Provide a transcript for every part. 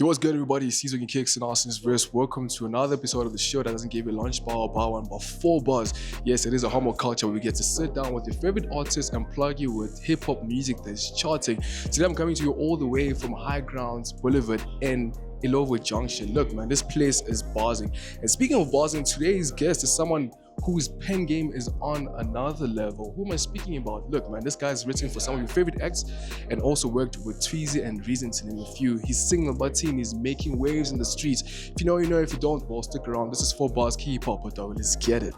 What's good, everybody? It's Sizwe Kicks and Austin's Verse. Welcome to another episode of the show that doesn't give you lunch bar or bar one, but 4 bars. Yes, it is a homo culture where we get to sit down with your favorite artists and plug you with hip-hop music that's charting. Today I'm coming to you all the way from Highgroundsblvd in Illovo, Junction. Look, man, this place is buzzing. And speaking of buzzing, today's guest is someone whose pen game is on another level. Who am I speaking about? Look, man, this guy's written for some of your favorite acts and also worked with Tweezy and Reason, to name a few. He's singing about team, he's making waves in the streets. If you know, you know. If you don't, well, stick around. This is 4 bars hip hop, but though, let's get it.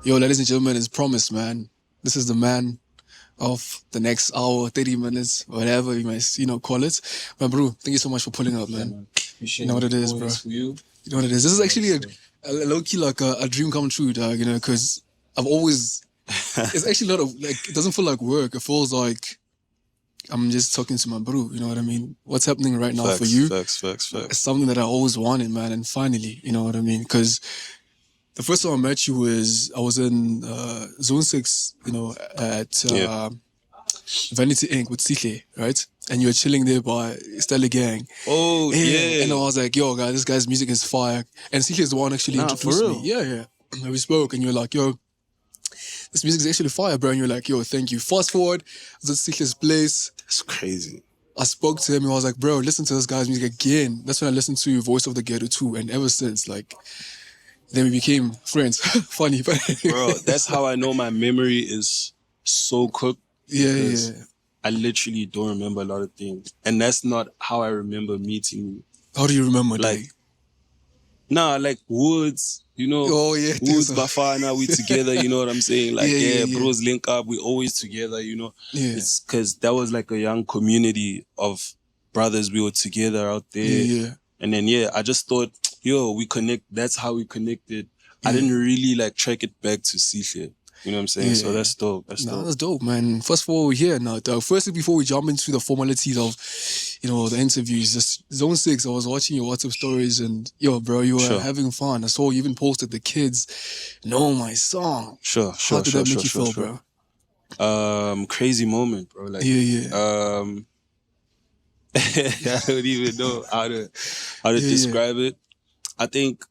Yo, ladies and gentlemen, as promised, man, this is the man of the next hour, 30 minutes, whatever you might, call it. My bro, thank you so much for pulling up, man. You know what it is, bro. You know what it is. This is actually a low-key like a dream come true, dog, because I've always, it's actually a lot of, it doesn't feel like work. It feels like I'm just talking to my bro, you know what I mean? What's happening right now for you? Facts. It's something that I always wanted, man, and finally, you know what I mean? Because the first time I met you I was in Zone 6, at Vanity Inc. with Sihle, right? And you were chilling there by Stella Gang. Oh, yeah. And I was like, yo, guys, this guy's music is fire. And Sihle is the one actually introduced me. Yeah. And we spoke and you were like, yo, this music is actually fire, bro. And you're like, yo, thank you. Fast forward, I was at Sihle's place. It's crazy. I spoke to him and I was like, bro, listen to this guy's music again. That's when I listened to Voice of the Ghetto too. And ever since, then we became friends. Funny, but bro, that's how I know my memory is so cooked. Yeah. I literally don't remember a lot of things. And that's not how I remember meeting you. How do you remember? Woods, Oh, yeah. Woods, Bafana, we together, you know what I'm saying? Bros link up, we always together, Yeah. It's because that was like a young community of brothers. We were together out there. Yeah. And then, I just thought, we connect. That's how we connected. I didn't really track it back to Sihle. You know what I'm saying? So that's dope. That's dope, man. First of all, we're here now, though. Firstly, before we jump into the formalities of, the interviews, just Zone 6, I was watching your WhatsApp stories and, bro, you were having fun. I saw you even posted the kids know my song. Sure. How did that make you feel, bro? Crazy moment, bro. I don't even know how to describe it. I think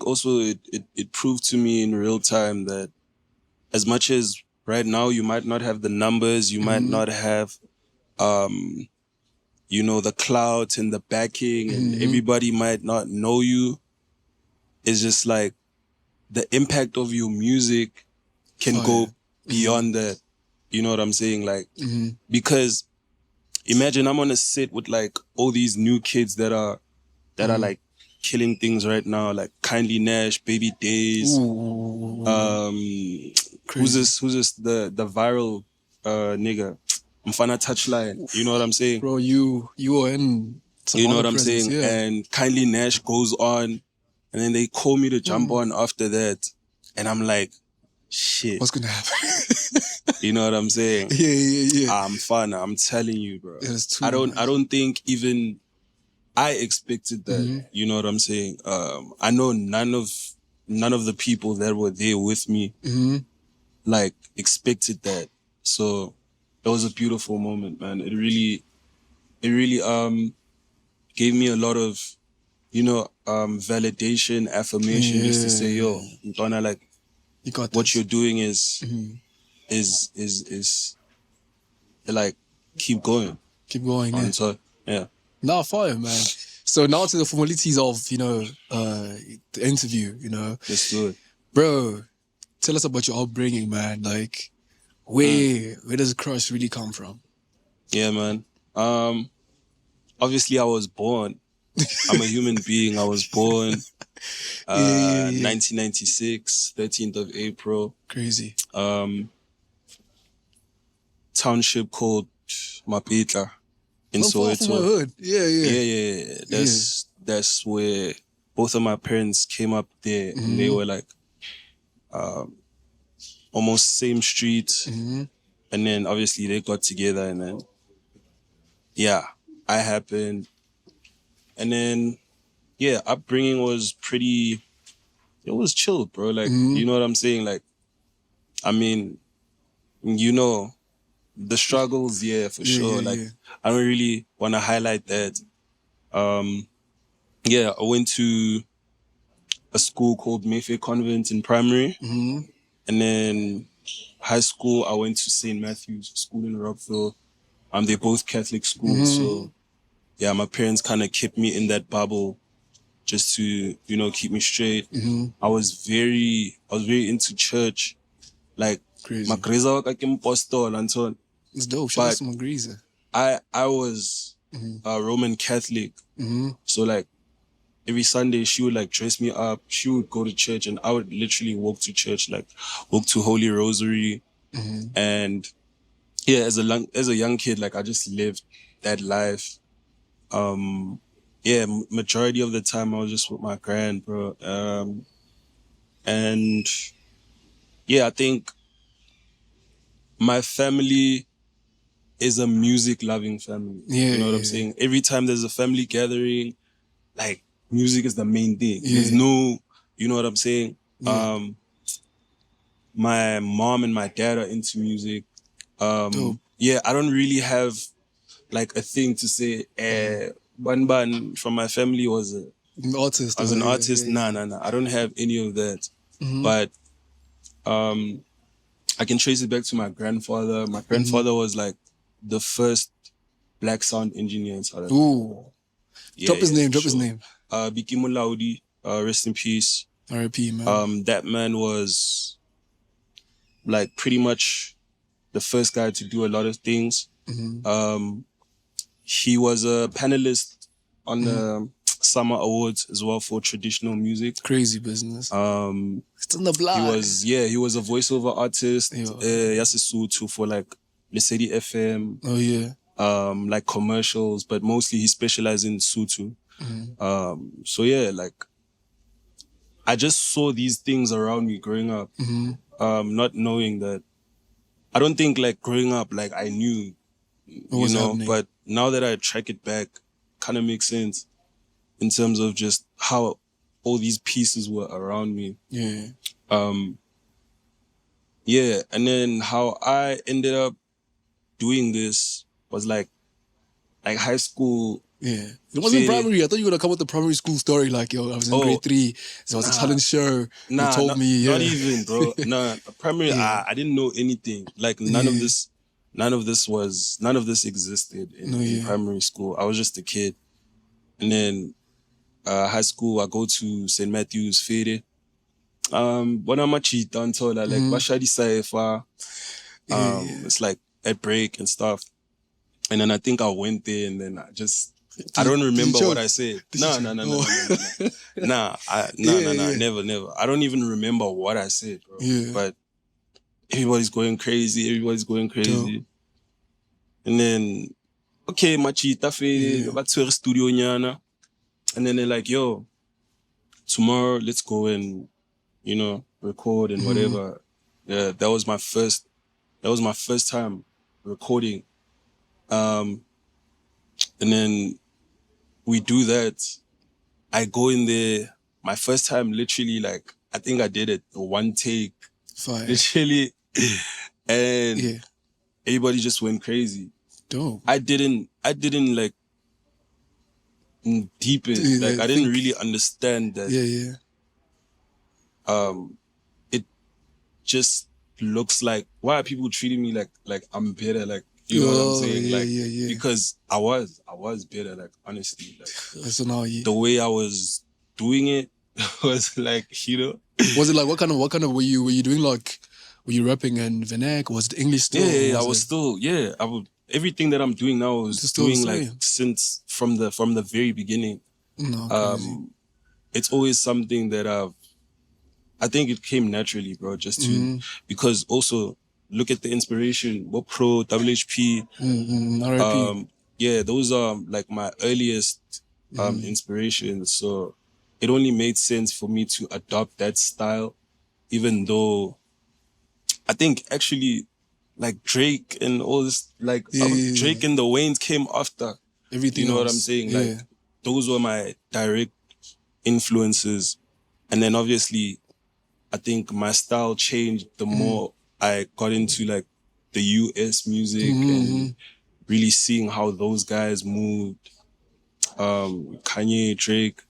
also it proved to me in real time that as much as right now you might not have the numbers, you might not have the clout and the backing, and everybody might not know you. It's just like the impact of your music can go beyond that. You know what I'm saying? Because imagine I'm on a set with all these new kids that are killing things right now, like Kindly Nash, Baby Days. Who's this? The viral nigga? Umphathi Touchline. You know what I'm saying? Bro, you are in some You know what I'm presence, saying? yeah. And Kindly Nash goes on, and then they call me to jump on after that. And I'm like, shit. What's gonna happen? You know what I'm saying? Yeah. I'm fun. I'm telling you, bro. I don't think even I expected that. You know what I'm saying? I know none of the people that were there with me expected that. So it was a beautiful moment, man. It really gave me a lot of validation, affirmation, just to say, yo, Ntwana, you got what this. you're doing is keep going. Keep going, yeah. So yeah. Now, fire, man. So now to the formalities of, the interview, Let's do it. Bro, tell us about your upbringing, man. Where does Crvsh really come from? Yeah, man. Obviously I was born. I'm a human being. I was born 1996, 13th of April. Crazy. Township called Mapitla in Soweto. From my hood. Yeah. That's where both of my parents came up there, and they were almost same street. And then obviously they got together, and then I happened. And then upbringing was pretty, it was chill, bro. You know what I'm saying? you know, the struggles, yeah, for sure. Like, I don't really want to highlight that. Yeah, I went to a school called Mayfair Convent in primary. Mm-hmm. And then high school, I went to St. Matthew's School in Rockville. They're both Catholic schools. So, yeah, my parents kind of kept me in that bubble just to, you know, keep me straight. I was very into church. Like, Crazy. Magreza wa ka Apostol and so on. It's dope. Shout out to Magreza. I was a Roman Catholic. So, like, every Sunday she would like dress me up. She would go to church and I would literally walk to church, like walk to Holy Rosary. And yeah, as a young kid, like I just lived that life. Yeah, majority of the time I was just with my grand, bro. And yeah, I think my family is a music loving family. Yeah, you know what I'm saying? Every time there's a family gathering, like music is the main thing. There's no, you know what I'm saying? My mom and my dad are into music. Yeah, I don't really have like a thing to say. Ban from my family was an artist. As an artist, nah. I don't have any of that. But I can trace it back to my grandfather. My grandfather was like the first black sound engineer in South Africa. Ooh. Yeah, drop his name. Biki Mulaudi, rest in peace. R.I.P. man. That man was like pretty much the first guy to do a lot of things. He was a panelist on the Summer Awards as well for traditional music. Crazy business. It's in the blood. He was a voiceover artist. Yasisutu for like Lesedi FM. Oh yeah. Like commercials, but mostly he specialized in Sutu. So yeah, like I just saw these things around me growing up, not knowing that. I don't think like growing up, like I knew, you know, happening? But now that I track it back, kind of makes sense in terms of just how all these pieces were around me. Yeah. Yeah, and then how I ended up doing this was like high school. Yeah. It wasn't primary. I thought you were going to come with the primary school story. Like, yo, I was in grade 3. So it was a talent show. You told me. Not even, bro. Primary, I didn't know anything. Like, none of this existed in primary school. I was just a kid. And then high school, I go to St. Matthew's Fede. It's like at break and stuff. And then I think I went there and then I don't remember what I said. No. Never. I don't even remember what I said, bro. Yeah. But everybody's going crazy. And then, okay, machita Fede, back to the studio nyana. And then they're like, yo, tomorrow let's go and, you know, record and whatever. Yeah, that was my first time recording. And then we do that. I go in there. My first time, literally, like, I think I did it one take. Fine. Literally. And everybody just went crazy. Dope. I didn't like deepen. Like I didn't really understand that. It just looks like, why are people treating me like I'm better? Like, you know what I'm saying? Because I was better. Like honestly, like the way I was doing it was like, you know. Was it like what kind of were you doing? Like, were you rapping in vernac? Was it English still? I was still. I would. Everything that I'm doing now was doing like since from the very beginning. It's always something that I think it came naturally, bro. Just to because also look at the inspiration. What Pro, WHP, those are like my earliest inspirations. So it only made sense for me to adopt that style, even though I think actually. Like Drake and all this, like Drake and the Waynes came after. Everything. You know what I'm saying? Like those were my direct influences. And then obviously, I think my style changed the more I got into like the US music and really seeing how those guys moved. Kanye, Drake,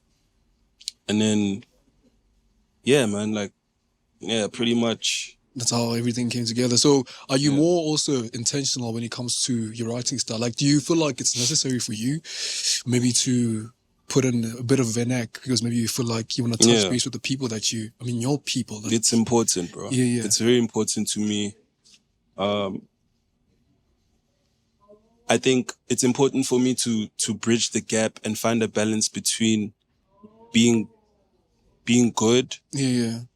and then yeah, man, like pretty much. That's how everything came together. So are you more also intentional when it comes to your writing style? Like, do you feel like it's necessary for you maybe to put in a bit of vernac because maybe you feel like you want to touch base with the people that your people? It's important, bro. Yeah. It's very important to me. I think it's important for me to bridge the gap and find a balance between being good,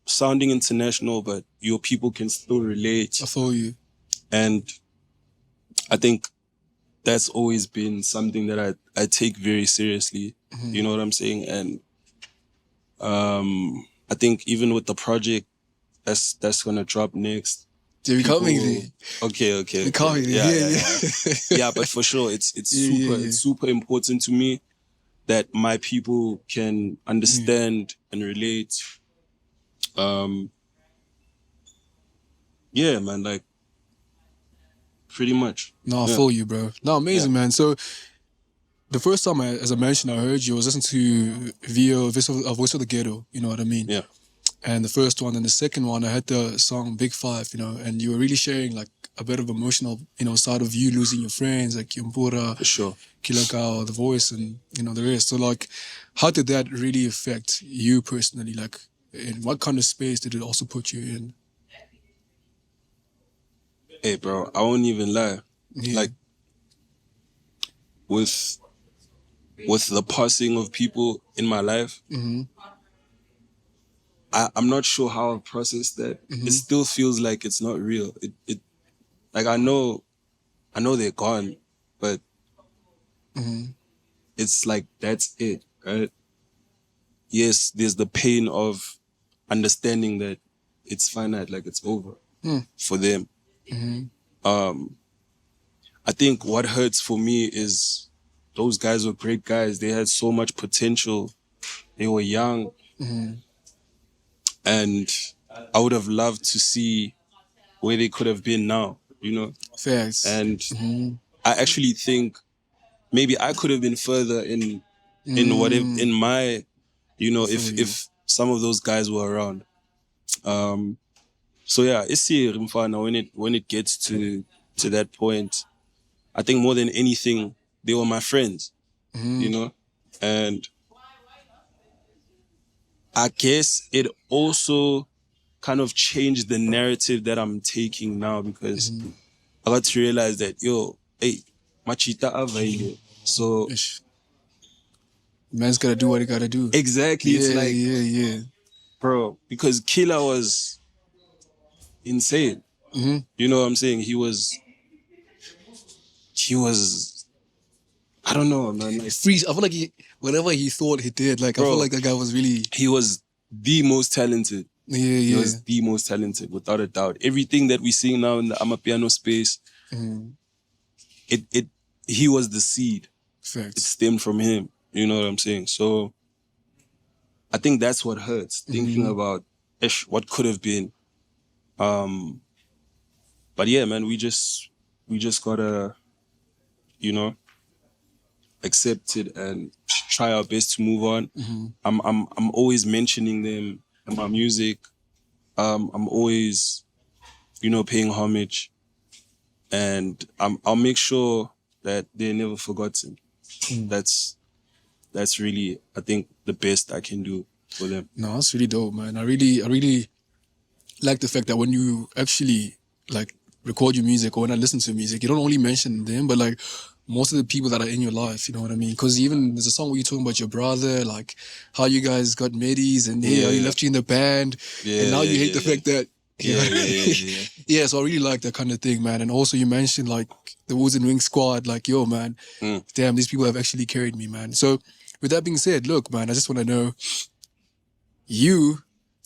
sounding international, but your people can still relate. I feel you. And I think that's always been something that I take very seriously. You know what I'm saying? And I think even with the project that's gonna drop next. We're coming there. Okay. We're coming there. Yeah, but for sure, it's super important to me that my people can understand and relate. Yeah, man, like pretty much. No, I feel you, bro. No, amazing, man. So the first time, as I mentioned, I heard you, I was listening to Voice of the Ghetto, you know what I mean? Yeah. And the first one and the second one, I had the song Big Five, and you were really sharing like a bit of emotional, side of you losing your friends, like Yumpura, For sure. Kilakao, The Voice, and, the rest. So like, how did that really affect you personally? Like, in what kind of space did it also put you in? Hey, bro, I won't even lie. Yeah. Like, with the passing of people in my life, I'm not sure how I've processed that. It still feels like it's not real. It like I know they're gone, but it's like that's it, right? Yes, there's the pain of understanding that it's finite, like it's over for them. I think what hurts for me is those guys were great guys. They had so much potential. They were young. And I would have loved to see where they could have been now, Facts. And I actually think maybe I could have been further in whatever, in my, if some of those guys were around. So yeah, it's here, Mfana, when it gets to that point, I think more than anything, they were my friends, and I guess it also kind of changed the narrative that I'm taking now because I got to realize that, machita availe. So man's gotta do what he gotta do. Exactly. Yeah, it's like, yeah. Bro, because Killer was insane. You know what I'm saying? He was, I don't know, man. Like, Freeze. I feel like whatever he thought he did, like, Bro, I feel like that guy was really... He was the most talented. Yeah. He was the most talented, without a doubt. Everything that we're seeing now in the Amapiano space, he was the seed. Facts. It stemmed from him. You know what I'm saying? So I think that's what hurts, thinking about what could have been. But yeah, man, we just gotta, accept it and try our best to move on. I'm always mentioning them in my music. I'm always, paying homage, and I'll make sure that they're never forgotten. That's really, I think, the best I can do for them. No, that's really dope, man. I really like the fact that when you actually like record your music or when I listen to music, you don't only mention them, but like most of the people that are in your life, you know what I mean? Because even there's a song where you're talking about your brother, like how you guys got middies and how he left you in the band, and now you hate the fact that yeah. So I really like that kind of thing, man. And also you mentioned like the Woods and Wings squad, like, yo, man, damn, these people have actually carried me, man. So with that being said, look, man, I just want to know, you,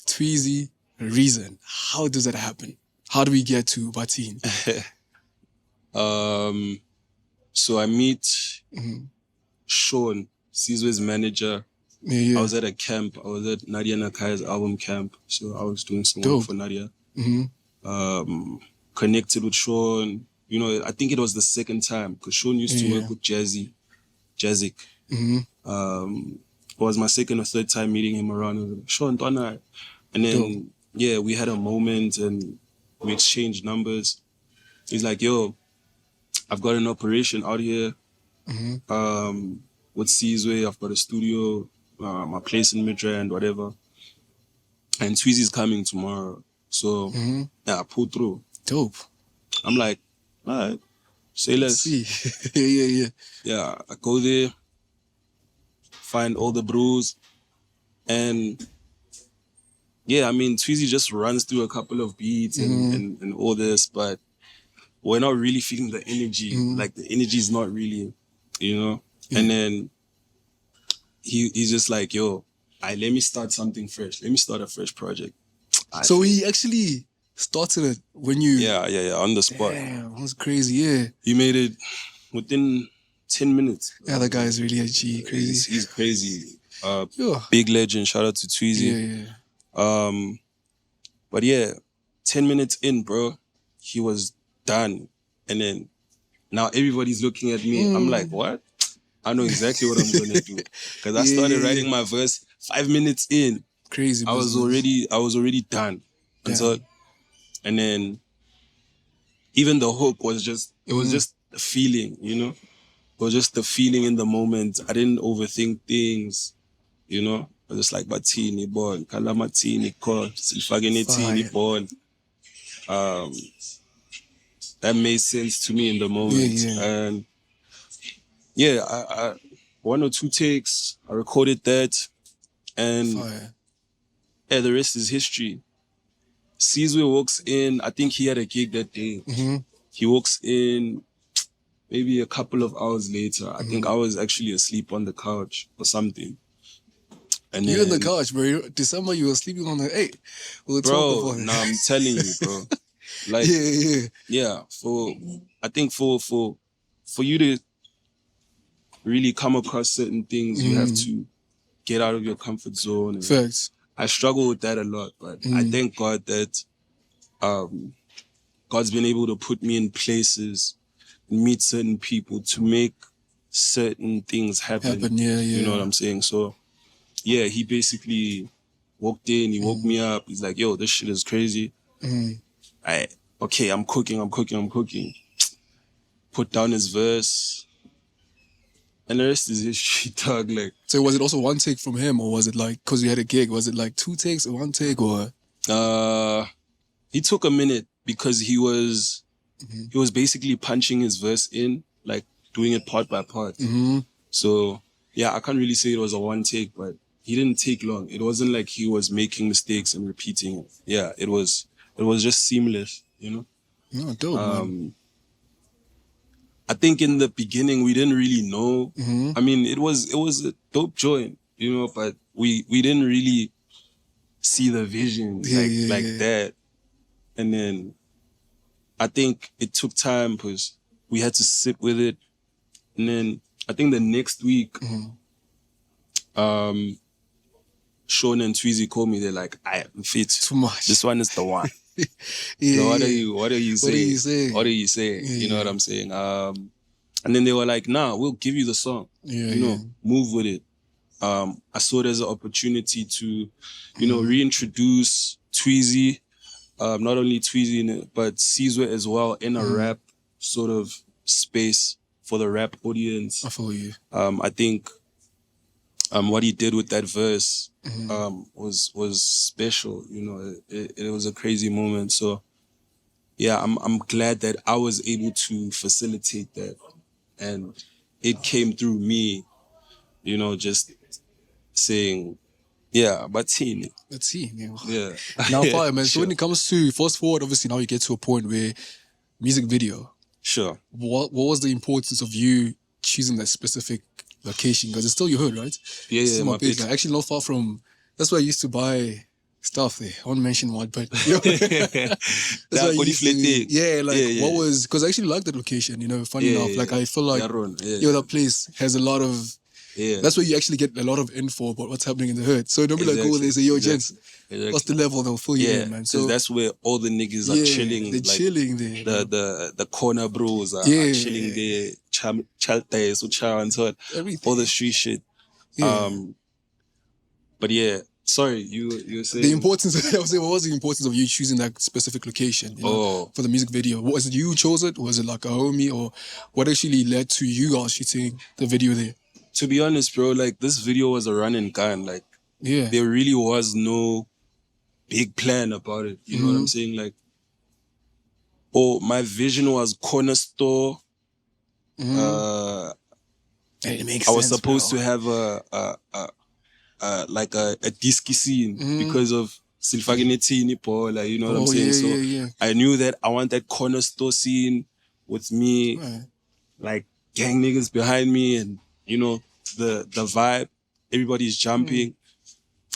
Tweezy, Reason, how does that happen? How do we get to Batin? So I meet Sean, Sizwe's manager. I was at a camp. I was at Nadia Nakai's album camp. So I was doing some work for Nadia. connected with Sean. You know, I think it was the second time because Sean used to work with Jazzic. It was my second or third time meeting him around. I was like, Sean, Donna. And then, we had a moment and we exchanged numbers. He's like, yo, I've got an operation out here with Sizwe. I've got a studio, my place in Midrand, whatever. And Tweezy's coming tomorrow. So, I pulled through. Dope. I'm like, all right, say less. See. Yeah. Yeah, I go there, find all the brews, and I mean, Tweezy just runs through a couple of beats and all this, but we're not really feeling the energy. Like, the energy is not really, you know? And then he's just like, yo, let me start something fresh. Let me start a fresh project. So he actually started it when you... Yeah, on the spot. Damn, that was crazy, yeah. He made it within 10 minutes. Yeah, that guy is really a G, crazy. He's crazy. Big legend, shout out to Tweezy. Yeah. But 10 minutes in, bro, he was done. And then now everybody's looking at me. I'm like, what? I know exactly what I'm gonna do. Because I started writing my verse 5 minutes in. Crazy. I was already done. And then even the hook was just, it was just the feeling, you know? It was just the feeling in the moment. I didn't overthink things, you know? I was just like, Batini born, Kalamatini call, Silfagenetini born. That made sense to me in the moment. And I 1 or 2 takes, I recorded that. And the rest is history. Sizwe walks in, I think he had a gig that day. He walks in maybe a couple of hours later. I think I was actually asleep on the couch or something. And you're on the couch, bro. December, you were sleeping on the... Hey, we'll talk about it. Nah, I'm telling you, bro. Like, I think for you to really come across certain things, you have to get out of your comfort zone. And Facts. I struggle with that a lot, but I thank God that God's been able to put me in places and meet certain people to make certain things happen. You know what I'm saying? So, he basically walked in, he woke me up. He's like, yo, this shit is crazy. I'm cooking. Put down his verse. And the rest is history, dog. Like, so was it also one take from him, or was it like, because you had a gig, was it like 2 takes or 1 take, or? He took a minute because he was basically punching his verse in, like doing it part by part. So, I can't really say it was a 1 take, but he didn't take long. It wasn't like he was making mistakes and repeating it. Yeah, it was just seamless, you know? No, dope, man. I think in the beginning we didn't really know. I mean, it was a dope joint, you know, but we didn't really see the vision like that. And then I think it took time because we had to sit with it. And then I think the next week, Sean and Tweezy called me. They're like, I'm fit. Too much. This one is the one. So what are you saying? You know what I'm saying? And then they were like, nah, we'll give you the song. Move with it. I saw it as an opportunity to, reintroduce Tweezy, not only Tweezy, but Sizwe as well in a rap sort of space for the rap audience. I feel you. I think what he did with that verse was special. You know, it was a crazy moment. So I'm glad that I was able to facilitate that, and it came through me. You know, just saying, Batini. Yeah. Now, fire, man. So when it comes to fast forward, obviously now you get to a point where music video. Sure. What was the importance of you choosing that specific location? Because it's still your hood, right? Yeah, my place. Like, actually not far from. That's where I used to buy stuff there. I won't mention what, but what was, because I actually like that location, you know, funny enough. Like I feel like that place has a lot of Yeah. That's where you actually get a lot of info about what's happening in the hood. So don't be like, oh, they say, yo, gents, what's the level? They'll fill you in, man. So that's where all the niggas are chilling. They're chilling there. The corner bros are chilling there. Chaltes, Ucha, and so all the street shit. Yeah. But yeah, sorry, you were saying the importance. I was saying, what was the importance of you choosing that specific location for the music video? Was it you who chose it? Was it like a homie, or what actually led to you guys shooting the video there? To be honest, bro, like this video was a run and gun. Like, there really was no big plan about it. You know what I'm saying? Like, my vision was corner store. It makes I was supposed to have like a disky scene because of Silfagineti Nipo, like, you know what I'm saying? I knew that I want that corner store scene with me, like gang niggas behind me, and you know, the vibe, everybody's jumping.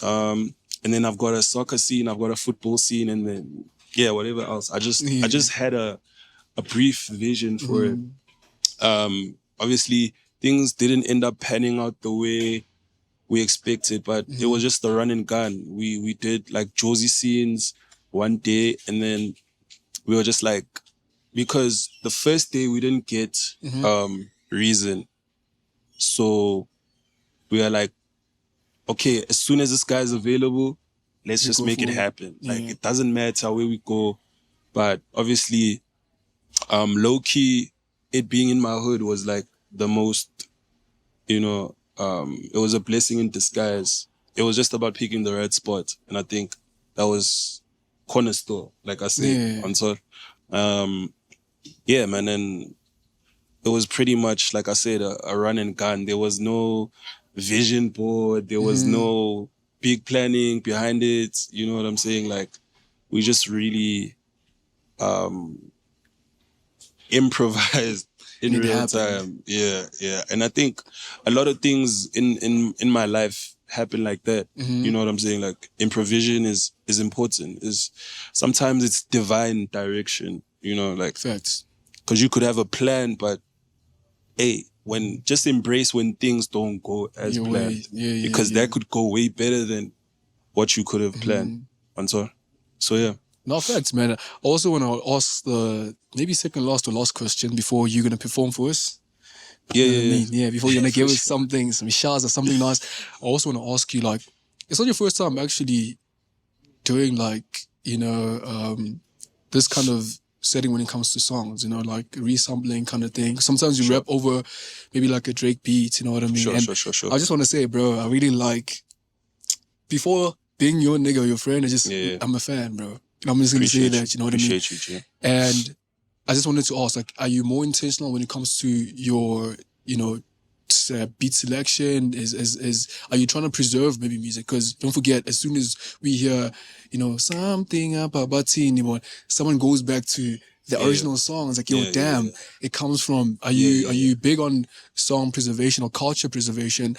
And then I've got a soccer scene, I've got a football scene, and then whatever else. I just had a brief vision for it. Obviously things didn't end up panning out the way we expected, but it was just a run and gun. We did like Josie scenes one day, and then we were just like, because the first day we didn't get Reason, so we are like, okay, as soon as this guy is available, let's just make it happen. Like, it doesn't matter where we go. But obviously, low key, it being in my hood was like the most, you know, it was a blessing in disguise. It was just about picking the right spot. And I think that was corner store, like I said, on tour. Man, and it was pretty much, like I said, a run and gun. There was no vision board. There was no big planning behind it. You know what I'm saying? Like, we just really improvised in real time. Yeah. And I think a lot of things in my life happen like that. You know what I'm saying? Like, improvisation is important. Sometimes it's divine direction, you know, like, facts. Because you could have a plan, but hey, just embrace when things don't go as planned. Because that could go way better than what you could have planned. And so yeah. No, facts, man. I also want to ask the maybe second last or last question before you're going to perform for us. Before you're going to give us something, some showers or something nice. I also want to ask you, like, it's not your first time actually doing, like, you know, this kind of setting when it comes to songs, you know, like resampling kind of thing. Sometimes you rap over maybe like a Drake beat, you know what I mean? Sure. I just want to say, bro, I really like, before being your nigga or your friend, I'm a fan, bro. I'm just going to say that, you know what I mean? Appreciate you, And I just wanted to ask, like, are you more intentional when it comes to your, you know, beat selection? Are you trying to preserve maybe music? Because don't forget, as soon as we hear, you know, something about someone goes back to the original song. It's like, yo, it comes from. Are you big on song preservation or culture preservation?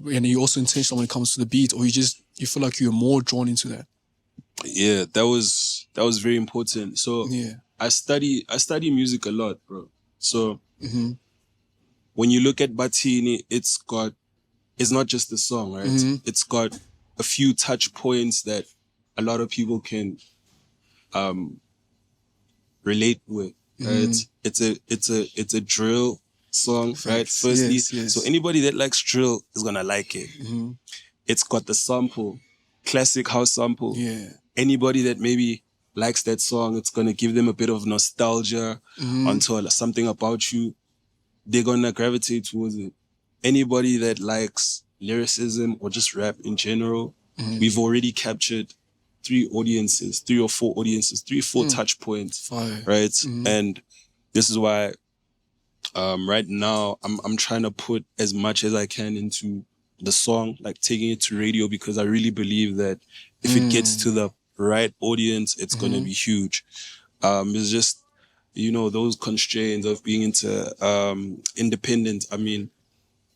And are you also intentional when it comes to the beat, or you feel like you're more drawn into that? Yeah, that was very important. So I study music a lot, bro. So when you look at Batini, it's not just the song, right? It's got a few touch points that a lot of people can relate with, right? It's a drill song, right? Firstly, so anybody that likes drill is gonna like it. It's got the sample, classic house sample. Anybody that maybe likes that song, it's gonna give them a bit of nostalgia onto something about you. They're gonna gravitate towards it. Anybody that likes lyricism or just rap in general, we've already captured 3 or 4 audiences, 3 or 4 touch points, right? And this is why right now I'm trying to put as much as I can into the song, like taking it to radio, because I really believe that if it gets to the right audience, it's gonna be huge. It's just, you know, those constraints of being into independent. I mean,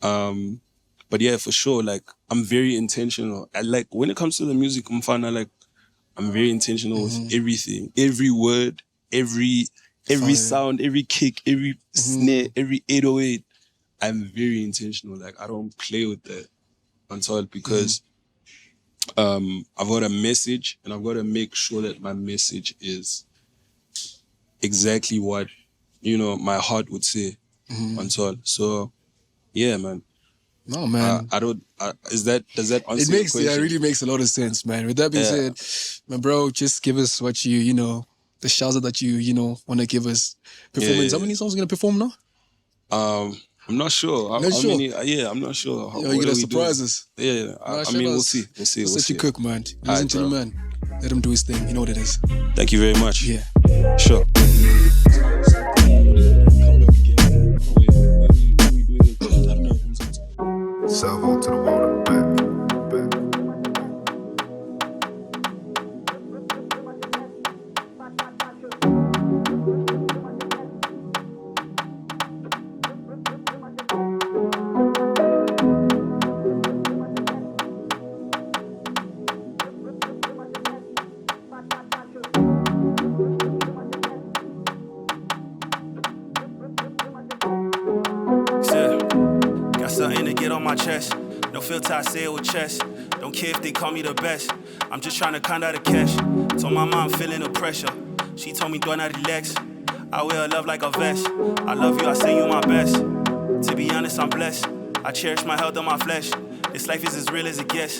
but yeah, for sure, like, I'm very intentional. I like, when it comes to the music, I'm very intentional with everything, every word, every sound, every kick, every snare, every 808. I'm very intentional. Like, I don't play with that until because I've got a message and I've got to make sure that my message is exactly what, you know, my heart would say until. So, yeah, man. No, man. Does that answer your question? Yeah, it really makes a lot of sense, man. With that being said, my bro, just give us what you know, the shouts that you know, want to give us. Performance. How many songs are you going to perform now? I'm not sure. I'm not sure. You're going to surprise us. Yeah, I mean, we'll see. We'll Let you cook, man. Listen to the man. Let him do his thing. You know what it is. Thank you very much. Yeah. Sure. Salvo to the water, back. Got something to get on my chest. No filter, I say it with chest. Don't care if they call me the best. I'm just trying to count out the cash. Told my mom I'm feeling the pressure. She told me do not relax. I wear love like a vest. I love you, I send you my best. To be honest, I'm blessed. I cherish my health and my flesh. This life is as real as it gets.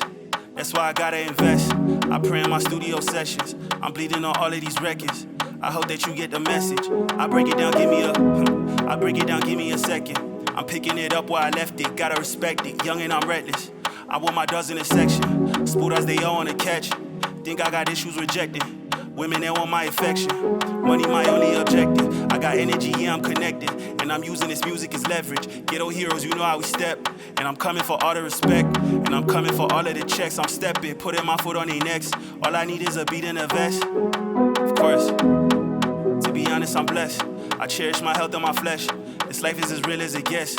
That's why I gotta invest. I pray in my studio sessions. I'm bleeding on all of these records. I hope that you get the message. I break it down, give me a second. I'm picking it up where I left it. Gotta respect it. Young and I'm reckless. I want my dozen in a section. Spoot as they all on the catch. Think I got issues rejecting. Women, they want my affection. Money, my only objective. I got energy, yeah, I'm connected. And I'm using this music as leverage. Ghetto heroes, you know how we step. And I'm coming for all the respect. And I'm coming for all of the checks. I'm stepping, putting my foot on their necks. All I need is a beat and a vest. Of course, to be honest, I'm blessed. I cherish my health and my flesh. This life is as real as it gets.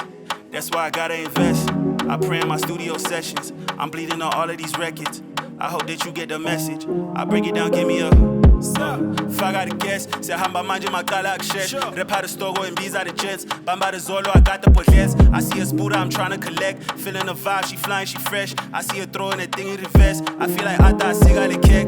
That's why I gotta invest. I pray in my studio sessions. I'm bleeding on all of these records. I hope that you get the message. I break it down, give me a if I gotta guess, say hamba manje makala akshesh. Rep how the store go and bees out the jets. Bamba the Zolo, I got the possess. I see a spooter, I'm trying to collect. Feeling the vibe, she flying, she fresh. I see her throwing that thing in the vest. I feel like Ata cigale kek.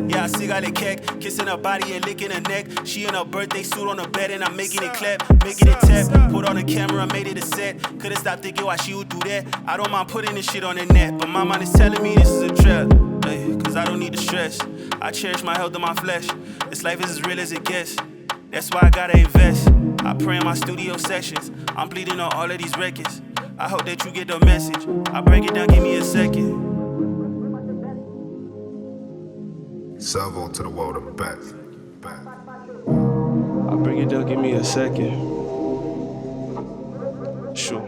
Yeah, cigale kek. Kissing her body and licking her neck. She in her birthday suit on the bed and I'm making it clap, making it tap. Put on the camera, made it a set. Couldn't stop thinking why she would do that. I don't mind putting this shit on the net, but my mind is telling me this is a trap. Cause I don't need the stress. I cherish my health and my flesh. This life is as real as it gets. That's why I gotta invest. I pray in my studio sessions. I'm bleeding on all of these records. I hope that you get the message. I break it down, give me a second. Salvo to the water, back. I break it down, give me a second. Sure.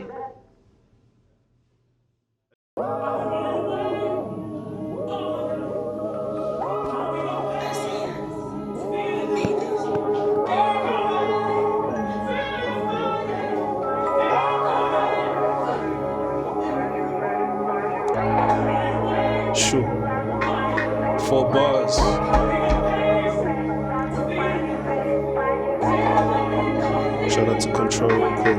Sure. 4 bars. Shout out to Control real quick.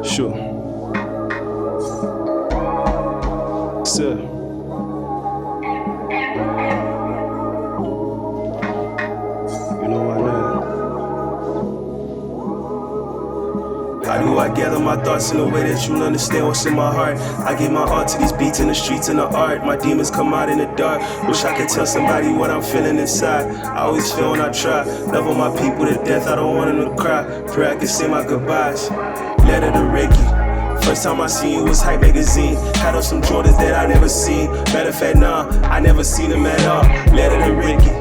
Sure. Sir. You know why not? How do I gather my thoughts in a way that you'll understand what's in my heart? I give my art to these beats in the streets and the art. My demons come out in the dark. Wish I could tell somebody what I'm feeling inside. I always feel when I try. Love all my people to death, I don't want them to cry. Pray I can say my goodbyes. Letter to Ricky. First time I seen you was Hype Magazine. Had on some Jordans that I never seen. Matter of fact, nah, I never seen them at all. Letter to Ricky.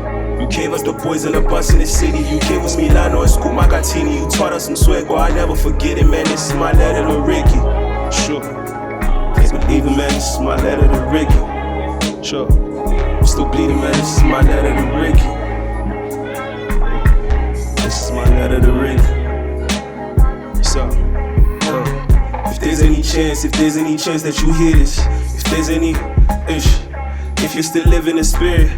You gave us the boys in the bus in the city. You gave us Milano and Scoop Macatini. You taught us some swag, boy, I never forget it, man. This is my letter to Ricky. Sure. Please believe it, man. This is my letter to Ricky. Sure. I'm still bleeding, man. This is my letter to Ricky. This is my letter to Ricky. So, if there's any chance that you hear this, if there's any if you're still living in spirit,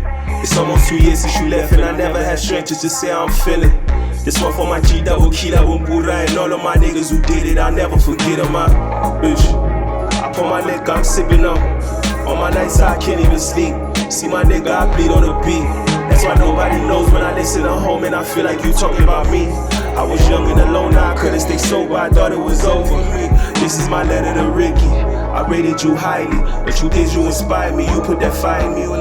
It's almost 2 years since you left and I never had strength to just say how I'm feeling. This one for my G double key, that Bumbura, and all of my niggas who did it, I'll never forget them, my bitch. I put my liquor, I'm sipping on my nights I can't even sleep. See my nigga, I bleed on the beat. That's why nobody knows when I listen to home and I feel like you talking about me. I was young and alone, now I couldn't stay sober, I thought it was over. This is my letter to Ricky. I rated you highly. The truth is you inspired me. You put that fire in me. I'm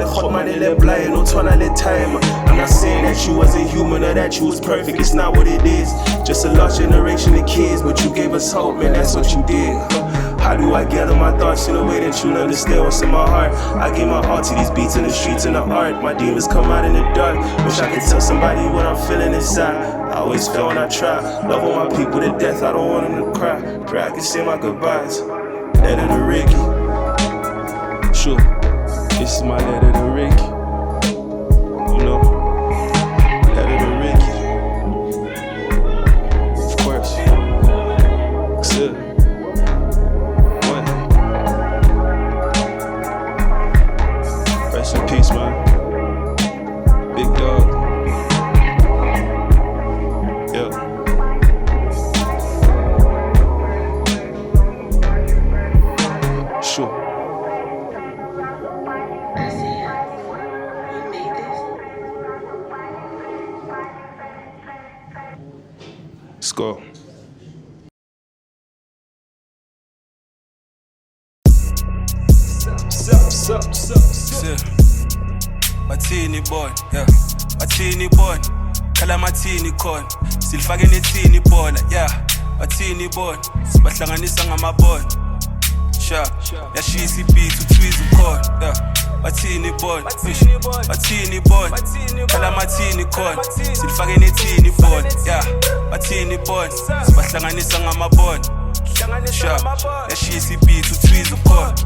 not saying that you wasn't human or that you was perfect. It's not what it is. Just a lost generation of kids, but you gave us hope, man. That's what you did. How do I gather my thoughts in a way that you'll understand what's in my heart? I gave my all to these beats in the streets and the art. My demons come out in the dark. Wish I could tell somebody what I'm feeling inside. I always fail when I try. Love all my people to death, I don't want them to cry. Pray I can say my goodbyes. Letter to Ricky. Sure, this is my letter to Ricky. You know, letter to Ricky. Of course. Good. What? Rest in peace, man. Big dog. Yeah. Sure. Let's go. Martini boy, yeah. Martini boy. Kala Martini con. Still fucking a teeny boy, yeah. Martini boy. Sibahlanganisa ngamaboy. Sha. Yeah, she's beat to Tweezy cord, yeah. Martini boy. Martini boy. Kala Martini con. Still fucking a teeny boy, yeah. Martini boy. Sibahlanganisa ngamaboy. Sha. Yeah, she's beat to Tweezy cord.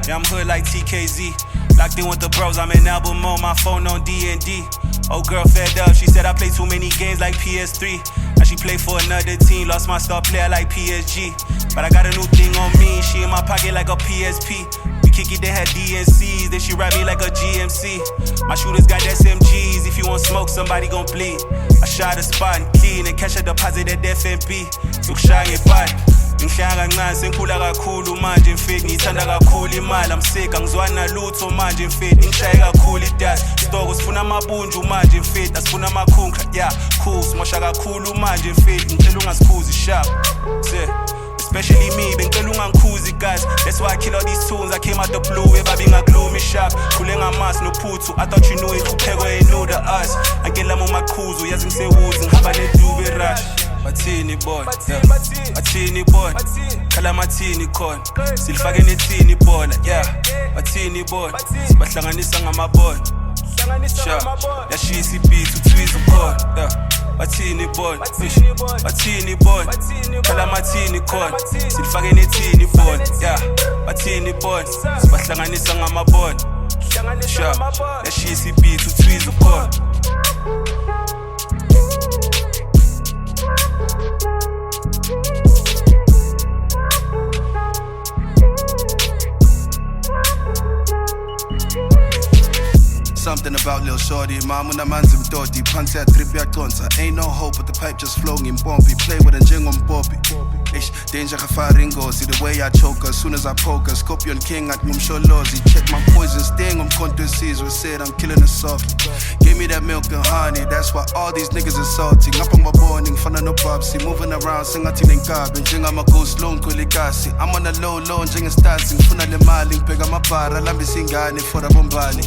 Yeah, I'm hood like TKZ. Locked in with the bros, I'm in album mode, my phone on D&D. Old girl fed up, she said I play too many games like PS3. Now she play for another team, lost my star player like PSG. But I got a new thing on me, she in my pocket like a PSP. We kick it, they had DNCs, then she ride me like a GMC. My shooters got SMGs, if you want smoke, somebody gon' bleed. I shot a spot and clean and cash a deposit at FNB. Took shy and bad. Ngihlanga kancane sengikhula kakhulu manje mfethu ngithanda kakhulu imali I'm sick angizwani nalutho manje mfethu ngishaye kakhulu idust stoko sifuna amabunju manje mfethu asifuna amakhunqa yeah cool simosha kakhulu manje mfethu ngicela ungasikhuzi sharp especially me bengicela ungangikhuzi guys that's why I kill all these tunes I came out the blue ebabi ngagloomy sharp khule ngamas nophuthu I thought you knew it uphekwe ain't know the us angela mu maqhuzu yazi ngisewuzi ngihamba nedube rush Martini boy, yeah. Martini boy, kala Martini con. Silfake netini boy, yeah. Martini boy, sibahlanganisa ngamaboy. Sha, yeah she's beat to Tweezy cord, yeah. Martini boy, Martini boy, kala Martini con. Silfake netini boy, yeah. Martini boy, sibahlanganisa ngamaboy. Sha, yeah she's beat to Tweezy cord. Something about Lil Shorty, mom when I'm manzim dotty, pants at trip ya tonsa. Ain't no hope, but the pipe just flowing in bumpy. Play with a jing on Bobby. Ish, danger kafaringo, see the way I choke her, as soon as I poke her. Scorpion King at Mumsholozi. Check my poison sting, I'm contours, we said I'm killing it softly. Give me that milk and honey, that's why all these niggas are salty. Up on my morning, fun no popsy, moving around, sing a tin and carbon, jing I'm a ghost loan, kulikasi. I'm on a low loan, jing and stancing, funa le maling, pega my para, lambi singani for the bombani.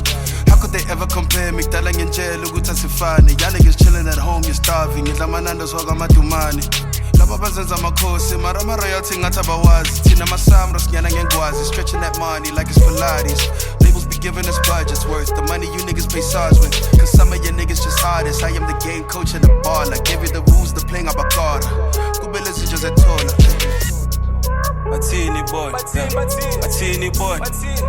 How could they ever compare me? Dalang in jail, Luguta Sifani. Y'all niggas chilling at home, you're starving. It's Lamanandas Hogamadumani. Lava Bazans on my course, Marama royalty, Natabawazi. Tina Masam, Rosciana Gangwazi. Stretching that money like it's Pilates. Labels be giving us budgets worth the money you niggas pay SARS with. Cause some of your niggas just artists. I am the game coach and the baller. Give you the rules, the playing Abakara. Kubilas is just a taller. Bathini boy, Bathini boy,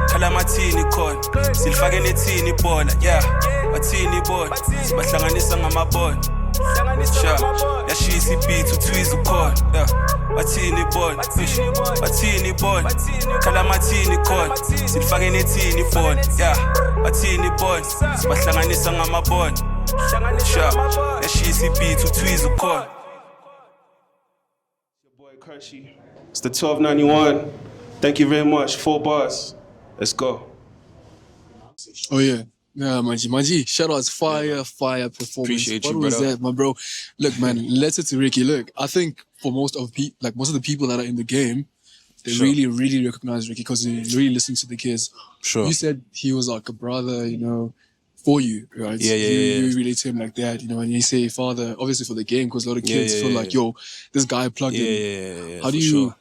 Kala Mathini call, Silfake nethini boy, yeah, Bathini boy, Sibahlanganisa ngamaboy. Sure, yashisa beat to Tweezy call, yeah. Bathini boy, Bathini boy, Kala Mathini call, Silfake nethini boy, yeah. Bathini boy, Sibahlanganisa ngamaboy. Sure, yashisa beat to Tweezy call. Crvsh. It's the 1291. Thank you very much. 4 bars. Let's go. Oh yeah. Yeah, Manji, shout out, fire performance. Appreciate what you, was brother. that, my bro? Look, man, let's it to Ricky. Look, I think for most of the people that are in the game, they Sure. really recognize Ricky because they really listen to the kids. Sure. You said he was like a brother, you know, for you, right? Yeah. You relate to him like that, you know, and you say father, obviously for the game, because a lot of kids feel like, yo, this guy plugged in. Yeah. How do you? Sure.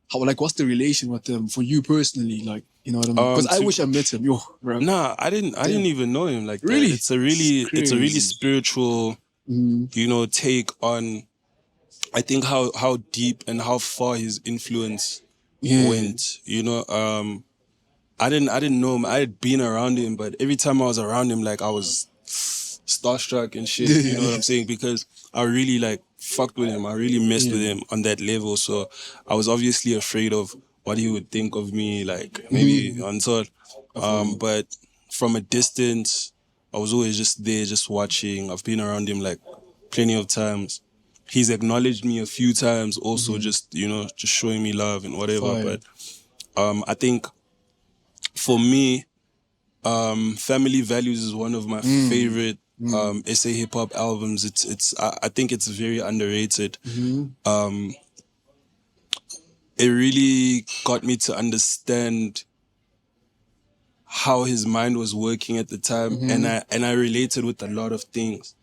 How, like, what's the relation with them for you personally? Like, you know what I mean? Because I wish I met him. Yo, bro. Nah, I didn't even know him like Really? that. It's a really crazy. spiritual, you know, take on, I think how deep and how far his influence went. You know, I didn't know him. I had been around him, but every time I was around him, like I was starstruck and shit. You know what I'm saying? Because I really like fucked with him. I really messed with him on that level. So I was obviously afraid of what he would think of me, like maybe until. But from a distance, I was always just there, just watching. I've been around him like plenty of times. He's acknowledged me a few times, also just, you know, just showing me love and whatever. Fire. But I think for me, Family Values is one of my favorite SA hip hop albums. I think it's very underrated. It really got me to understand how his mind was working at the time, and I related with a lot of things,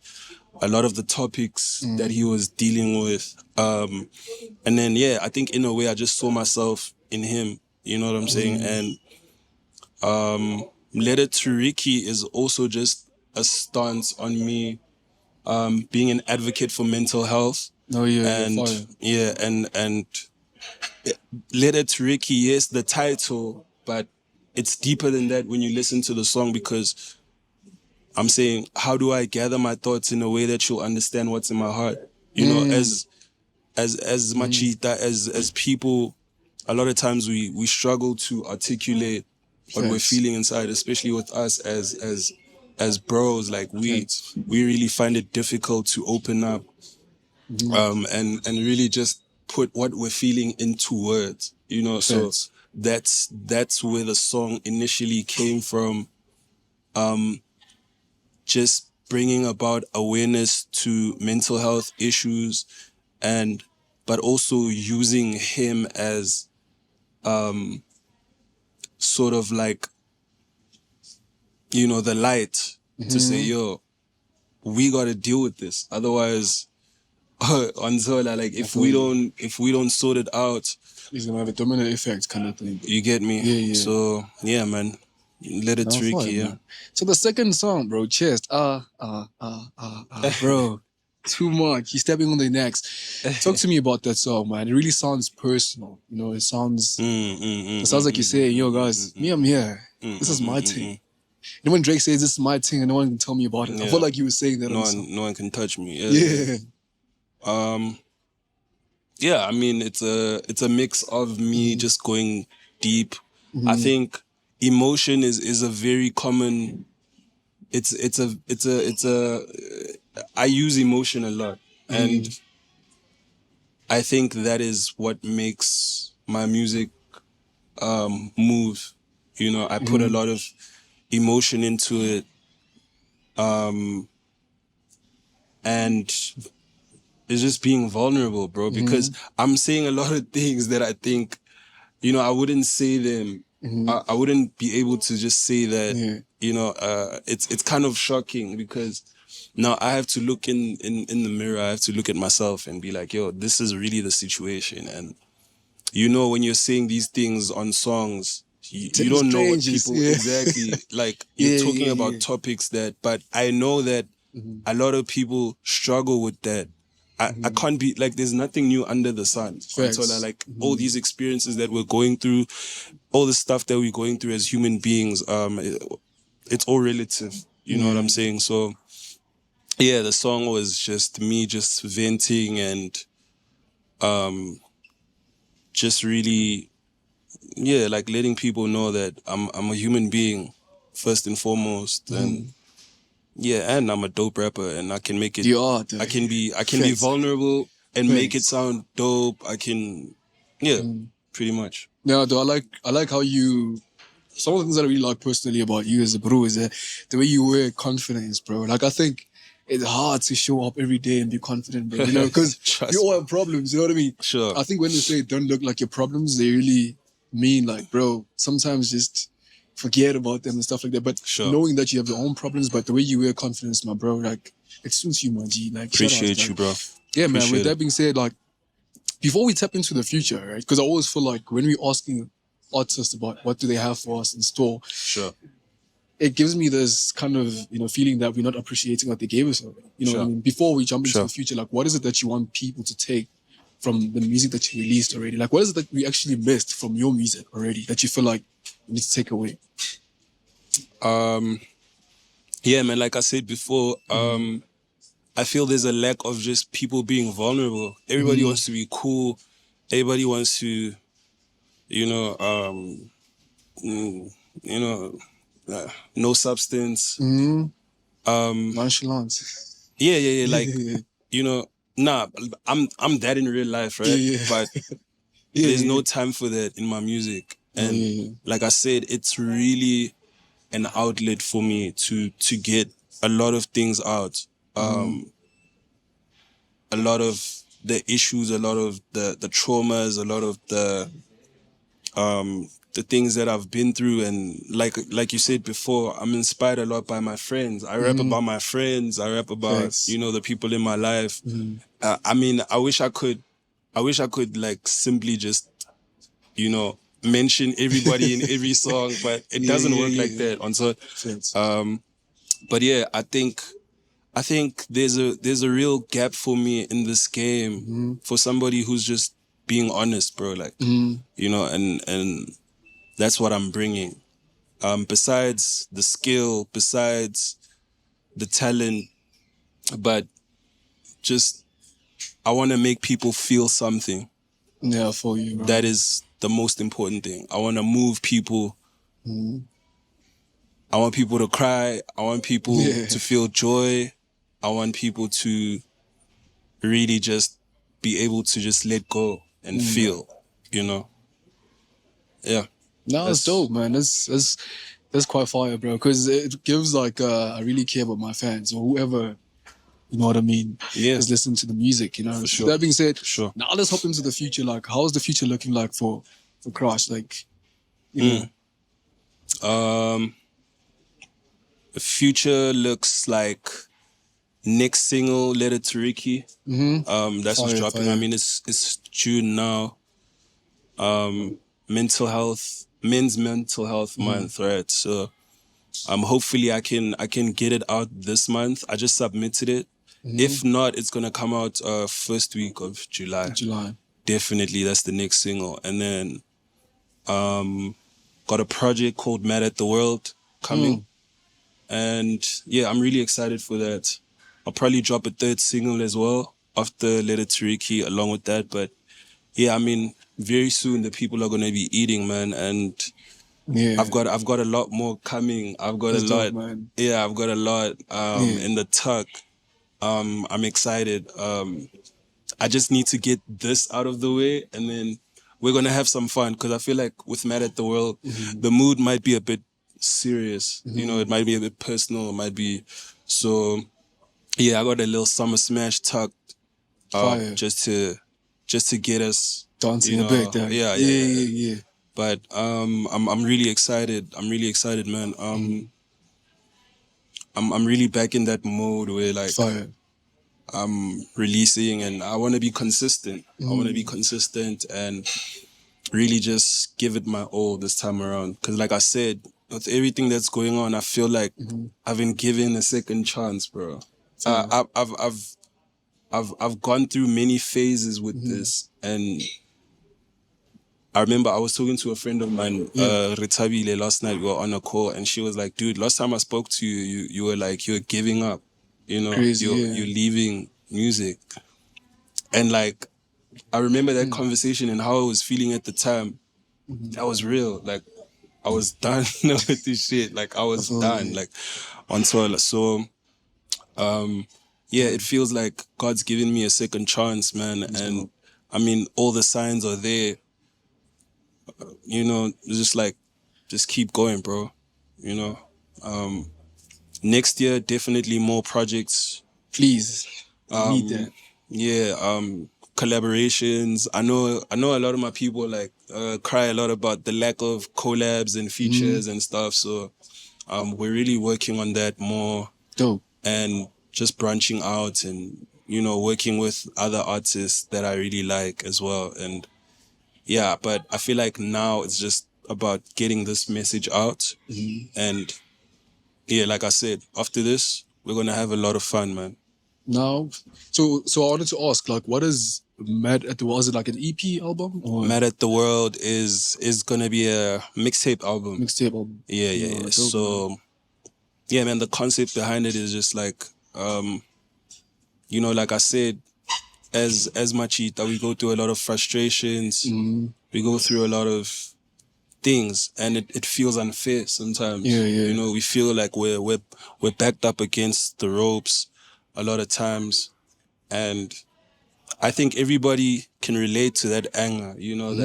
a lot of the topics that he was dealing with. And then I think in a way I just saw myself in him. You know what I'm saying? And Letter to Ricky is also just a stance on me being an advocate for mental health. Oh yeah, And fire. and Letter to Ricky, yes, the title, but it's deeper than that when you listen to the song, because I'm saying, how do I gather my thoughts in a way that you'll understand what's in my heart? You know, as machita, as people, a lot of times we struggle to articulate what we're feeling inside, especially with us as bros. Like we really find it difficult to open up and really just put what we're feeling into words, you know. So that's where the song initially came from, just bringing about awareness to mental health issues, but also using him as sort of like, you know, the light to say, yo, we got to deal with this. Otherwise, Anzola, like if we don't sort it out, He's gonna have a domino effect kind of thing. you get me? Yeah. So yeah, man, let it tricky, Fine, yeah. man. So the second song, bro, Chest. Bro, too much. He's stepping on the necks. Talk to me about that song, man. It really sounds personal. You know, it sounds like you're saying, yo, guys, me, I'm here. This is my thing. You know, when Drake says this is my thing and no one can tell me about it, I felt like you were saying that. No one can touch me. Yeah. I mean, it's a mix of me just going deep. I think emotion is a very common. I use emotion a lot, and I think that is what makes my music move. You know, I put a lot of emotion into it, and it's just being vulnerable, bro, because I'm saying a lot of things that I think, you know, I wouldn't say them. I wouldn't be able to just say that, you know, it's kind of shocking because now I have to look in the mirror. I have to look at myself and be like, yo, this is really the situation. And, you know, when you're saying these things on songs, you don't know what people exactly, like you're talking about topics that, but I know that a lot of people struggle with that. I can't be like, there's nothing new under the sun. Facts. So like all these experiences that we're going through, all the stuff that we're going through as human beings, it's all relative. You know what I'm saying? So yeah, the song was just me just venting and just really, yeah, like letting people know that I'm a human being first and foremost, and yeah, and I'm a dope rapper, and I can make it. You are, dude. I can be vulnerable and make it sound dope. I can, pretty much. Yeah, though I like how you. Some of the things that I really like personally about you as a bro is that the way you wear confidence, bro. Like I think it's hard to show up every day and be confident, bro. You know, because we all have problems. You know what I mean? Sure. I think when they say don't look like your problems, they really mean like, bro. Sometimes just forget about them and stuff like that. But knowing that you have your own problems, but the way you wear confidence, my bro, like it suits you, my G. Like Appreciate you, bro. Yeah, man. With that being said, like before we tap into the future, right? Because I always feel like when we're asking artists about what do they have for us in store, it gives me this kind of feeling that we're not appreciating what they gave us already. You know what I mean? Before we jump into the future, like what is it that you want people to take from the music that you released already? Like what is it that we actually missed from your music already that you feel like you need to take away? Yeah, man, like I said before, I feel there's a lack of just people being vulnerable. Everybody wants to be cool. Everybody wants to, no substance. Nonchalance. Yeah. Like, I'm that in real life, right? Yeah. But there's no time for that in my music. And like I said, it's really an outlet for me to get a lot of things out. A lot of the issues, a lot of the traumas, a lot of the things that I've been through. And like you said before, I'm inspired a lot by my friends. I rap about my friends. I rap about, the people in my life. I mean, I wish I could like simply just, mention everybody in every song, but it doesn't work like that. And so, but yeah, I think there's a real gap for me in this game for somebody who's just being honest, bro. Like, and that's what I'm bringing. Besides the skill, besides the talent, but just, I want to make people feel something. Yeah, for you, bro. That is the most important thing. I want to move people. I want people to cry. I want people to feel joy. I want people to really just be able to just let go and feel, Yeah. No, it's dope, man. That's quite fire, bro. Because it gives like I really care about my fans or whoever, you know what I mean? Yeah. Is listening to the music, For sure. That being said, Sure. now let's hop into the future. Like, how's the future looking like for Crvsh? Like, The future looks like next single, Letter to Ricky. That's what's dropping. I mean, it's June now. Men's mental health month, right? So, hopefully I can get it out this month. I just submitted it. If not, it's gonna come out first week of July. Definitely, that's the next single. And then, got a project called Mad at the World coming. And yeah, I'm really excited for that. I'll probably drop a third single as well after Letter to Ricky along with that. But yeah, I mean, very soon the people are gonna be eating, man. And I've got a lot more coming. I've got That's a lot. dope, man. Yeah, I've got a lot in the tuck. I'm excited. I just need to get this out of the way, and then we're gonna have some fun. Because I feel like with Mad at the World, the mood might be a bit serious. It might be a bit personal. It might be so. Yeah, I got a little summer smash tucked, just to get us dancing a bit. Yeah. But I'm really excited. I'm really excited, man. I'm really back in that mode where like I'm releasing and I want to be consistent. I want to be consistent and really just give it my all this time around. Because like I said, with everything that's going on, I feel like I've been given a second chance, bro. I've I've gone through many phases with this, and I remember I was talking to a friend of mine, Ritabile, last night. We were on a call, and she was like, "Dude, last time I spoke to you, you were like, you're giving up, you know, Crazy, you're leaving music." And like, I remember that conversation and how I was feeling at the time. That was real. Like, I was done with this shit. Like, I was done. Like, on toilet. So, yeah, it feels like God's given me a second chance, man. And I mean, all the signs are there. You know, just keep going, bro. You know, next year, definitely more projects. Please. Need that. Yeah, collaborations. I know a lot of my people like cry a lot about the lack of collabs and features and stuff. So we're really working on that more. Dope. And just branching out and, you know, working with other artists that I really like as well. And yeah, but I feel like now it's just about getting this message out. And yeah, like I said, after this, we're going to have a lot of fun, man. Now, so I wanted to ask, like, what is Mad at the World? Is it like an EP album? Or Mad at the World is going to be a mixtape album. Mixtape album. Yeah. Dope, so, man. yeah, man, the concept behind it is just like, you know, like I said, as Machita, we go through a lot of frustrations. We go through a lot of things, and it feels unfair sometimes. Yeah. You know, we feel like we're backed up against the ropes a lot of times, and I think everybody can relate to that anger. You know,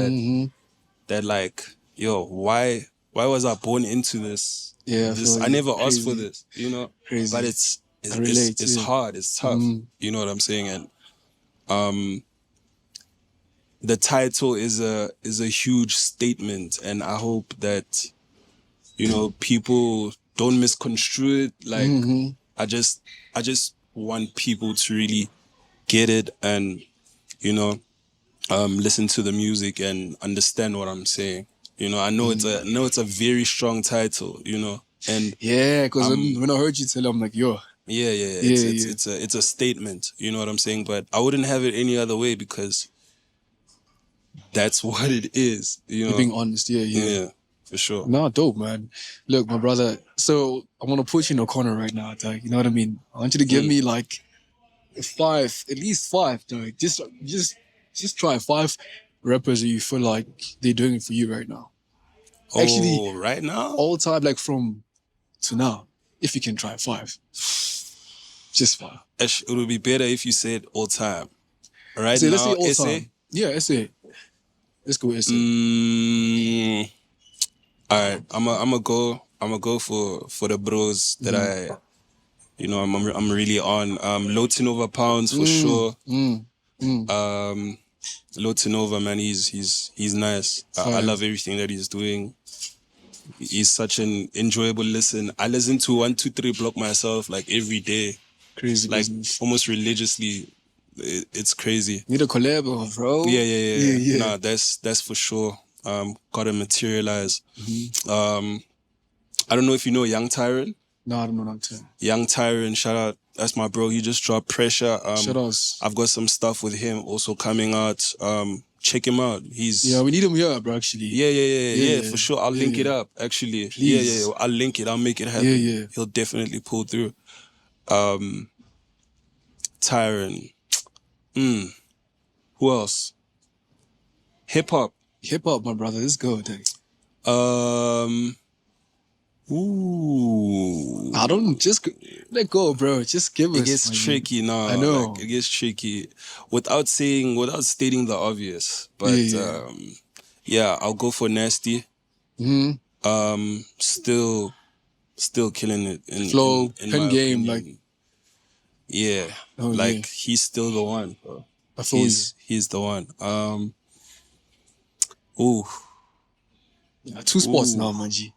that like, yo, why was I born into this? Yeah, I never asked for this. You know, Crazy. but it's relate, hard. It's tough. You know what I'm saying? And the title is a huge statement, and I hope that, you know, people don't misconstrue it. Like, I just want people to really get it and, you know, listen to the music and understand what I'm saying. You know, I know it's a very strong title, you know, and yeah, because when I heard you tell him, I'm like, yo. Yeah. It's a statement, you know what I'm saying? But I wouldn't have it any other way because that's what it is, you know. You're being honest, yeah. For sure. Nah, dope, man. Look, my brother, so I want to put you in a corner right now, dog. You know what I mean? I want you to give me like at least five, dog. Just try 5 rappers that you feel like they're doing it for you right now. Actually, right now? All time, like from to now, if you can try 5. Just 5. It would be better if you said all time. Right now, let's say all SA? time. Yeah, SA. Let's go SA. All right, I'm gonna go for the bros that I'm really on. Lotinova Pounds for sure. Lotinova, man, he's nice. I love everything that he's doing. He's such an enjoyable listen. I listen to 1, 2, 3 Block myself like every day. Crazy like business. Almost religiously. It's crazy. Need a collab, bro. Yeah. Nah, that's for sure. Gotta materialize. I don't know if you know Young Tyrant. No, I don't know Young Tyrant. Young Tyrant, shout out. That's my bro. He just dropped Pressure. Shout outs. I've got some stuff with him also coming out. Check him out. We need him here, bro, actually. Yeah, for sure. I'll link it up, actually. Please. Yeah. I'll link it. I'll make it happen. Yeah. He'll definitely pull through. Tyrant. Who else? Hip hop, my brother. Let's go, dude. Ooh. I don't let go, bro. Just give us. It gets tricky now. I know. Like, it gets tricky without stating the obvious. But I'll go for Nasty. Still killing it in flow, in pen my game, opinion. like. Yeah. He's still the one, bro. I feel he's the one. Yeah, 2 spots now, man. G.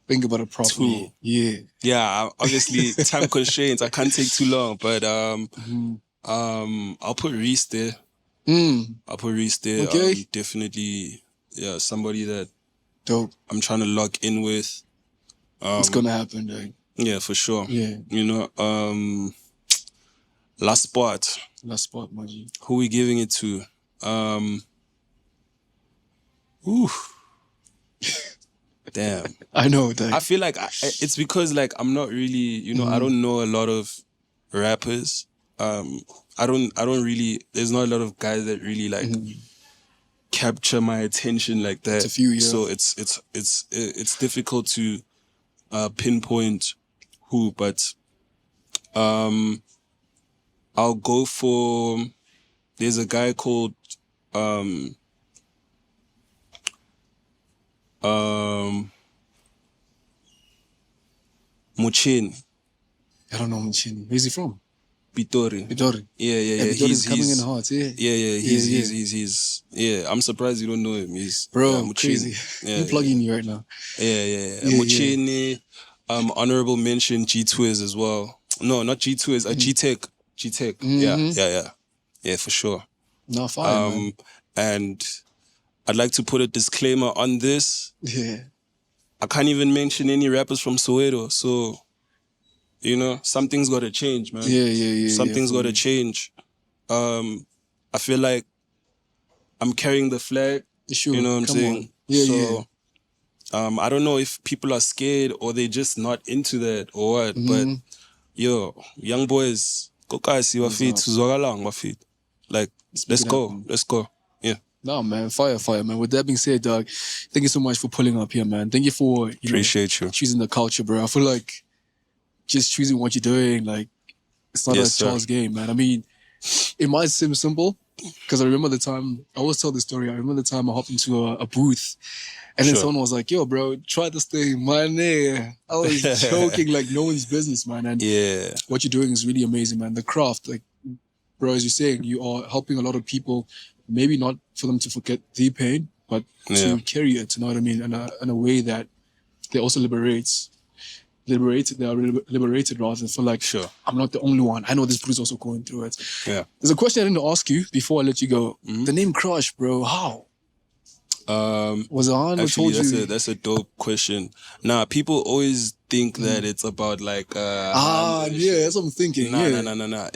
Think about it properly. 2. Yeah. Obviously, time constraints. I can't take too long, but I'll put Reese there. I'll put Reese there. Okay. Definitely, somebody that dope. I'm trying to lock in with. It's gonna happen, dude. Yeah, for sure. Yeah. You know, last spot. Last spot, Maji. Who we giving it to? Ooh. Damn. I know that. I feel like it's because like I'm not really, you know, I don't know a lot of rappers. I don't really. There's not a lot of guys that really like capture my attention like that. It's a few, yeah. So it's difficult to pinpoint who, but I'll go for. There's a guy called Muchin. I don't know Mchini. Where's he from? Pitori. Yeah. He's coming in hot, yeah. Yeah. He's I'm surprised you don't know him. He's Bro, Muchini. crazy. Yeah, You plugging me right now. Yeah. Muchini, honorable mention G-Twiz as well. No, not G-Twiz, G-Tech. G-Tech. Yeah, for sure. No, fine, man. And I'd like to put a disclaimer on this. Yeah. I can't even mention any rappers from Soweto, so, you know, something's got to change, man. Yeah. Something's got to change. I feel like I'm carrying the flag, Sure. you know what I'm saying? On. Yeah. I don't know if people are scared or they're just not into that or what, but, yo, young boys, go guys, see what feet, like, let's go. Yeah. No, man, fire, man. With that being said, dog, thank you so much for pulling up here, man. Thank you for Appreciate you. choosing the culture, bro. I feel like just choosing what you're doing, like, it's not a child's game, man. I mean, it might seem simple, because I remember the time, I always tell this story, I remember the time I hopped into a booth, and then someone was like, yo, bro, try this thing, man. I was joking like no one's business, man. And what you're doing is really amazing, man. The craft, like, bro, as you're saying, you are helping a lot of people, maybe not for them to forget the pain, but to carry it, you know what I mean, in a way that they also they are liberated rather than feel like, I'm not the only one. I know this bruise also going through it. Yeah. There's a question I didn't ask you before I let you go. The name Crvsh, bro, how? Was it on who told you? That's a dope question. Nah, people always think that it's about like that's what I'm thinking. Nah.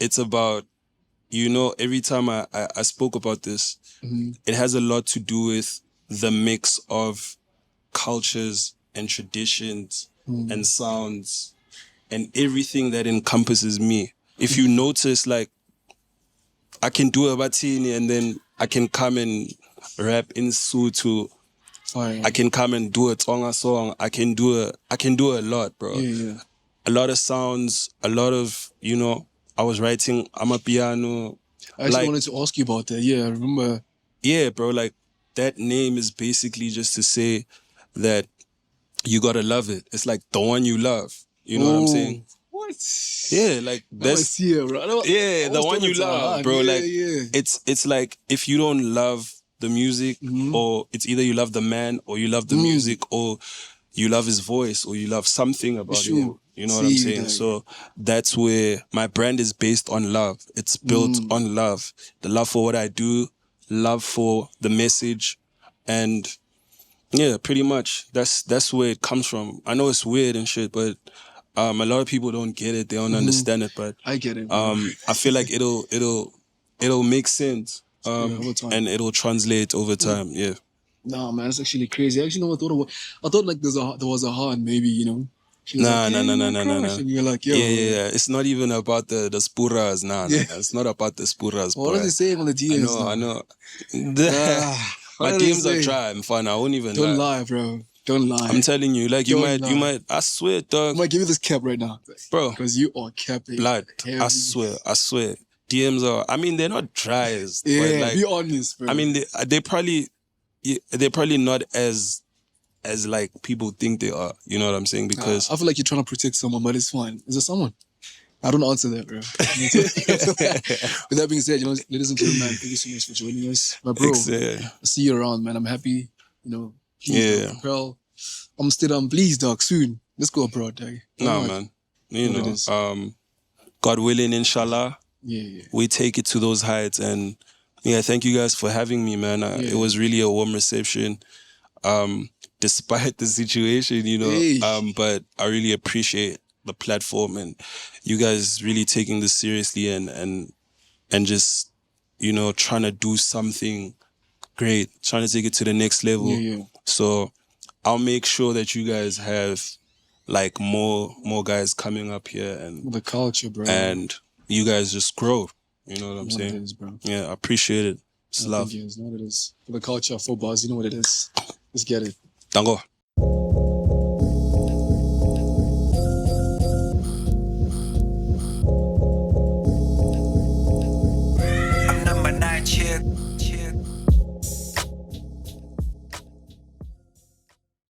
It's about, you know, every time I spoke about this, it has a lot to do with the mix of cultures and traditions and sounds and everything that encompasses me. If you notice, like, I can do a batini and then I can come and rap in Sotho. I can come and do a Tonga song. I can do a lot, bro. Yeah. A lot of sounds, a lot of, you know, I was writing Amapiano. I actually wanted to ask you about that. Yeah, I remember. Yeah, bro, like, that name is basically just to say that you gotta love it. It's like the one you love. You know what I'm saying? What? Yeah, like that's the one you love, bro. It's like if you don't love the music, or it's either you love the man, or you love the music, or you love his voice, or you love something about him. You know what I'm saying? So that's where my brand is based on love. It's built on love. The love for what I do, love for the message, and yeah, pretty much. That's where it comes from. I know it's weird and shit, but a lot of people don't get it. They don't understand it, but I get it. I feel like it'll make sense. And it'll translate over time. Yeah. Nah, man, it's actually crazy. Actually, no, I thought like there was a Han, maybe, you know. Nah. And you're like, yo. Yeah. It's not even about the spuras. Nah. It's not about the spuras. What are they saying on the DMs? I know. My DMs are dry. I'm fine. I won't even Don't lie, bro. Don't lie. I'm telling you, like, you might, I swear, dog. I might give you this cap right now. Bro. Because you are capping. Blood. I swear. DMs are, I mean, they're not dry as, yeah, but like, be honest, bro. I mean, they're probably not as like people think they are. You know what I'm saying? Because I feel like you're trying to protect someone, but it's fine. Is there someone? I don't answer that, bro. With that being said, you know, ladies and gentlemen, thank you so much for joining us. My bro, I see you around, man. I'm happy. You know, Cartel, Amsterdam, please, dog, soon. Let's go abroad, dog. Nah, man. You know, God willing, inshallah. Yeah. We take it to those heights, and thank you guys for having me, man. It was really a warm reception, despite the situation, you know. But I really appreciate the platform, and you guys really taking this seriously and just, you know, trying to do something great, trying to take it to the next level. Yeah. So I'll make sure that you guys have like more guys coming up here, and The culture, bro. and you guys just grow. You know what I'm You know what saying? it is, bro. Yeah, I appreciate it. It's love. You know what it is. For the culture, for buzz, you know what it is. Let's get it. Tango.